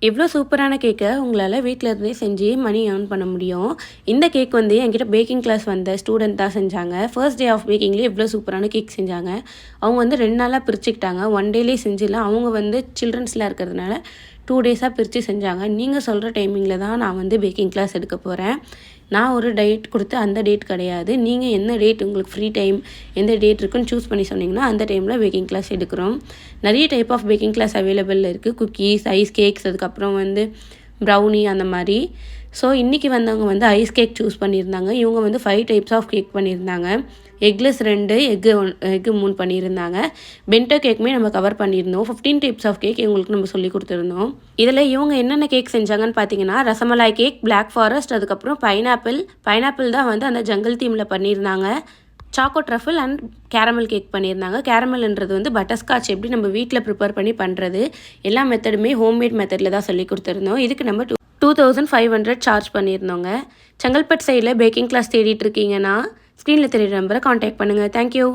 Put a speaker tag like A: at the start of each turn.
A: இவ்வளோ சூப்பரான கேக்கை உங்களால் வீட்டில் இருந்தே செஞ்சு மணி ஏர்ன் பண்ண முடியும். இந்த கேக் வந்து என்கிட்ட பேக்கிங் கிளாஸ் வந்த ஸ்டூடெண்ட் தான் செஞ்சாங்க. ஃபர்ஸ்ட் டே ஆஃப் பேக்கிங்லேயே இவ்வளோ சூப்பரான கேக் செஞ்சாங்க. அவங்க வந்து 2 நாளாக பிரிச்சுக்கிட்டாங்க. 1 டேலேயே செஞ்சிடலாம். அவங்க வந்து சில்ட்ரன்ஸ்லாம் இருக்கிறதுனால 2 டேஸாக பிரித்து செஞ்சாங்க. நீங்கள் சொல்கிற டைமிங்கில் தான் நான் வந்து பேக்கிங் கிளாஸ் எடுக்க போகிறேன். நான் ஒரு டேட் கொடுத்து அந்த டேட் கிடையாது. நீங்கள் என்ன டேட் உங்களுக்கு ஃப்ரீ டைம் எந்த டேட் இருக்குன்னு சூஸ் பண்ணி சொன்னீங்கன்னா அந்த டைமில் பேக்கிங் கிளாஸ் எடுக்கிறோம். நிறைய type of baking class available இருக்குது. குக்கீஸ், ஐஸ் கேக்ஸ், அதுக்கப்புறம் வந்து ப்ரௌனி அந்த மாதிரி. ஸோ இன்றைக்கி வந்தவங்க வந்து ஐஸ் கேக் சூஸ் பண்ணியிருந்தாங்க. இவங்க வந்து 5 டைப்ஸ் ஆஃப் கேக் பண்ணியிருந்தாங்க. எக்லெஸ் 2, எக்கு 3 பண்ணியிருந்தாங்க. பென்டோ கேக்குமே நம்ம கவர் பண்ணியிருந்தோம். 15 டைப்ஸ் ஆஃப் கேக் இவங்களுக்கு நம்ம சொல்லி கொடுத்துருந்தோம். இதில் இவங்க என்னென்ன கேக் செஞ்சாங்கன்னு பார்த்தீங்கன்னா, ரசமலாய் கேக், பிளாக் ஃபாரஸ்ட், அதுக்கப்புறம் பைனாப்பிள் தான் வந்து அந்த ஜங்கிள் தீமில் பண்ணியிருந்தாங்க. Choco truffle and caramel cake பண்ணியிருந்தாங்க. கேரமல்ன்றது வந்து பட்டர்ஸ்காட்ச் எப்படி நம்ம வீட்டில் ப்ரிப்பேர் பண்ணி பண்ணுறது, எல்லா மெத்தடுமே ஹோம்மேட் மெத்தடில் தான் சொல்லி கொடுத்துருந்தோம். இதுக்கு நம்ம 2500 சார்ஜ் பண்ணியிருந்தோங்க. செங்கல்பட்டு சைடில் பேக்கிங் கிளாஸ் தேடிட்டு இருக்கீங்கன்னா ஸ்க்ரீனில் தெரியுற நம்பரை காண்டாக்ட் பண்ணுங்கள். தேங்க்யூ.